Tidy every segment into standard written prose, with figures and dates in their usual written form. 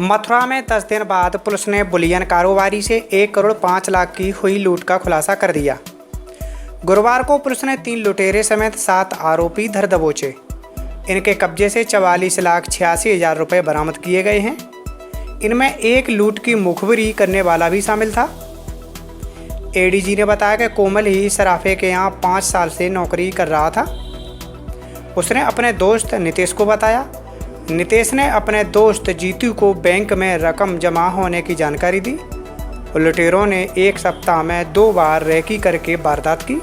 मथुरा में 10 दिन बाद पुलिस ने बुलियन कारोबारी से 1 करोड़ 5 लाख की हुई लूट का खुलासा कर दिया। गुरुवार को पुलिस ने 3 लुटेरे समेत 7 आरोपी धर दबोचे। इनके कब्जे से 44,86,000 रुपये बरामद किए गए हैं। इनमें एक लूट की मुखबिरी करने वाला भी शामिल था। एडीजी ने बताया कि कोमल ही सराफे के यहाँ 5 साल से नौकरी कर रहा था। उसने अपने दोस्त नितेश को बताया। नितेश ने अपने दोस्त जीतू को बैंक में रकम जमा होने की जानकारी दी। लुटेरों ने 1 सप्ताह में 2 बार रेकी करके वारदात की।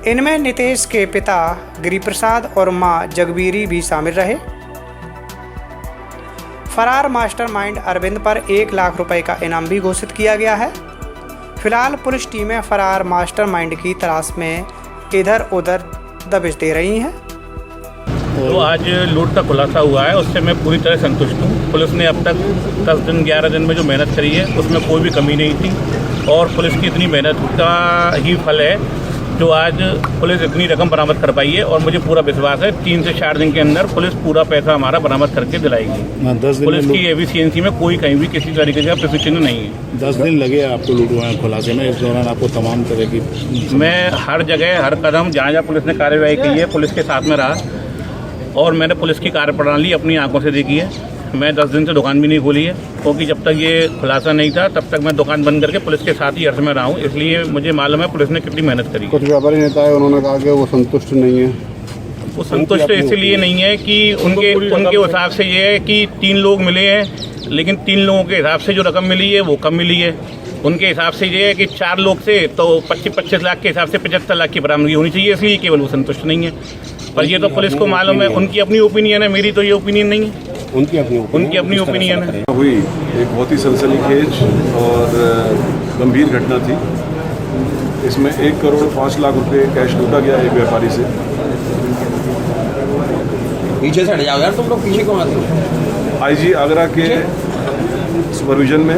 इनमें नितेश के पिता गिरिप्रसाद और मां जगबीरी भी शामिल रहे। फरार मास्टरमाइंड अरविंद पर 1 लाख रुपए का इनाम भी घोषित किया गया है। फिलहाल पुलिस टीमें फरार मास्टरमाइंड की तलाश में इधर उधर दबिश दे रही हैं। तो आज लूट का खुलासा हुआ है, उससे मैं पूरी तरह संतुष्ट हूँ। पुलिस ने अब तक 10 दिन 11 दिन में जो मेहनत करी है उसमें कोई भी कमी नहीं थी और पुलिस की इतनी मेहनत का ही फल है जो आज पुलिस इतनी रकम बरामद कर पाई है। और मुझे पूरा विश्वास है 3 से 4 दिन के अंदर पुलिस पूरा पैसा हमारा बरामद करके दिलाएगी। पुलिस की एफिशिएंसी में कोई कहीं भी किसी तरीके का प्रशिक्षण नहीं है। 10 दिन लगे आपको लूट खुलासे में, इस दौरान आपको तमाम तरह की मैं हर जगह हर कदम जहाँ जहाँ पुलिस ने कार्रवाई की है पुलिस के साथ में रहा और मैंने पुलिस की कार्यप्रणाली अपनी आंखों से देखी है। मैं 10 दिन से दुकान भी नहीं खोली है क्योंकि जब तक ये खुलासा नहीं था तब तक मैं दुकान बंद करके पुलिस के साथ ही अर्थ में रहा हूँ। इसलिए मुझे मालूम है पुलिस ने कितनी मेहनत करी। कुछ व्यापारी नेता है, उन्होंने कहा कि वो संतुष्ट नहीं है। वो संतुष्ट इसलिए नहीं है कि उनके हिसाब से ये है कि 3 लोग मिले हैं, लेकिन 3 लोगों के हिसाब से जो रकम मिली है वो कम मिली है। उनके हिसाब से ये है कि 4 लोग से तो 25-25 लाख के हिसाब से 75 लाख की बरामदगी होनी चाहिए, इसलिए केवल वो संतुष्ट नहीं है। पर ये तो पुलिस को मालूम है, उनकी अपनी ओपिनियन है, मेरी तो ये ओपिनियन नहीं है। उनकी अपनी ओपिनियन है। हुई एक बहुत ही सनसनीखेज और गंभीर घटना थी। इसमें 1 करोड़ 5 लाख रुपए कैश लूटा गया एक व्यापारी से। पीछे से हट जाओ यार, तुम लोग पीछे क्यों आते हो? आईजी आगरा के सुपरविजन में,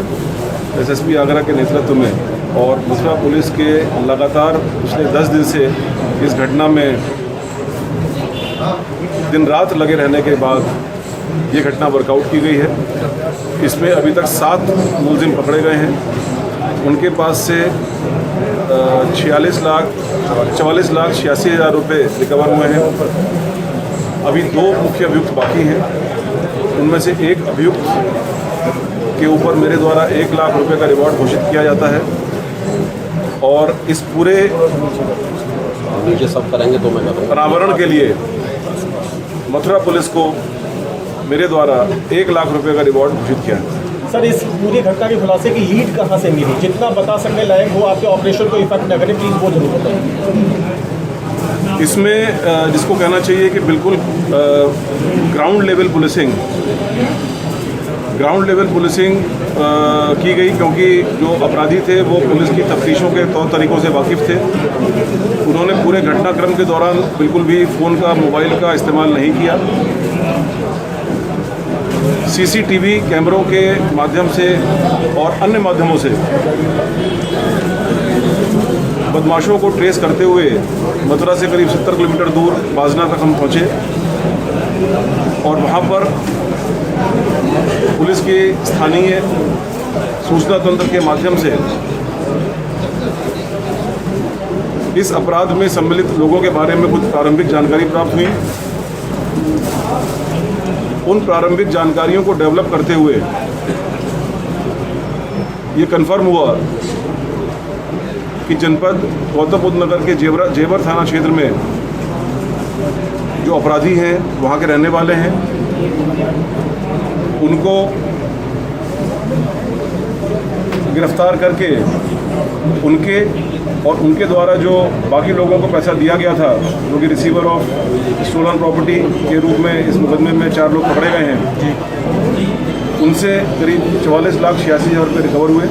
एसएसपी आगरा के नेतृत्व में और मथुरा पुलिस के लगातार पिछले 10 दिन से इस घटना में दिन रात लगे रहने के बाद ये घटना वर्कआउट की गई है। इसमें अभी तक 7 मुलजिम पकड़े गए हैं। उनके पास से 44,86,000 रुपये रिकवर हुए हैं। अभी 2 मुख्य अभियुक्त बाकी हैं। उनमें से एक अभियुक्त के ऊपर मेरे द्वारा 1 लाख रुपए का रिवॉर्ड घोषित किया जाता है और इस पूरे नीचे सब करेंगे तो मैं करूँगा। अनावरण के लिए मथुरा पुलिस को मेरे द्वारा 1 लाख रुपए का रिवॉर्ड घोषित किया है। सर, इस पूरी घटना के खुलासे की लीड कहाँ से मिली? जितना बता सकने लायक हो, आपके ऑपरेशन को इफेक्ट न करे, प्लीज वो जरूर बताइए। इसमें जिसको कहना चाहिए कि बिल्कुल ग्राउंड लेवल पुलिसिंग की गई, क्योंकि जो अपराधी थे वो पुलिस की तफ्तीशों के तौर तरीक़ों से वाकिफ़ थे। उन्होंने पूरे घटनाक्रम के दौरान बिल्कुल भी फ़ोन का, मोबाइल का इस्तेमाल नहीं किया। सीसीटीवी कैमरों के माध्यम से और अन्य माध्यमों से बदमाशों को ट्रेस करते हुए मथुरा से करीब 70 किलोमीटर दूर बाजना तक हम पहुँचे और वहाँ पर पुलिस के स्थानीय सूचना तंत्र के माध्यम से इस अपराध में सम्मिलित लोगों के बारे में कुछ प्रारंभिक जानकारी प्राप्त हुई। उन प्रारंभिक जानकारियों को डेवलप करते हुए ये कन्फर्म हुआ कि जनपद गौतम बुद्ध नगर के जेवर थाना क्षेत्र में जो अपराधी हैं वहाँ के रहने वाले हैं। उनको गिरफ्तार करके उनके द्वारा जो बाकी लोगों को पैसा दिया गया था, जो कि रिसीवर ऑफ स्टोलन प्रॉपर्टी के रूप में इस मुकदमे में 4 लोग पकड़े गए हैं। उनसे करीब 44,86,000 रुपये रिकवर हुए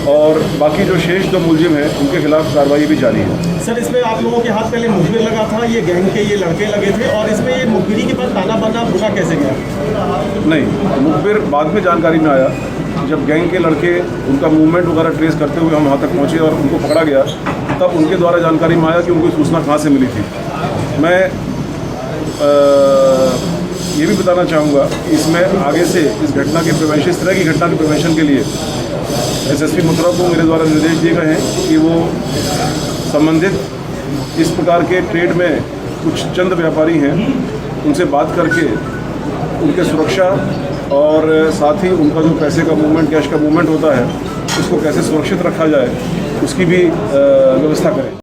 और बाकी जो शेष 2 मुलजिम हैं उनके खिलाफ कार्रवाई भी जारी है। सर, इसमें आप लोगों के हाथ पहले मुखबिर लगा था, ये गैंग के ये लड़के लगे थे, और इसमें ये मुखबिरी के बाद ताना बाना रुका कैसे गया? नहीं, मुखबिर बाद में जानकारी में आया। जब गैंग के लड़के उनका मूवमेंट वगैरह ट्रेस करते हुए हम वहाँ तक पहुँचे और उनको पकड़ा गया, तब उनके द्वारा जानकारी में आया कि उनको सूचना कहाँ से मिली थी। मैं ये भी बताना चाहूँगा कि इसमें आगे से इस घटना के प्रिवेंशन, इस तरह की घटना के प्रिवेंशन के लिए एसएसपी मथुरा को मेरे द्वारा निर्देश दिए गए हैं कि वो संबंधित इस प्रकार के ट्रेड में कुछ चंद व्यापारी हैं, उनसे बात करके उनके सुरक्षा और साथ ही उनका जो पैसे का मूवमेंट, कैश का मूवमेंट होता है, उसको कैसे सुरक्षित रखा जाए, उसकी भी व्यवस्था करें।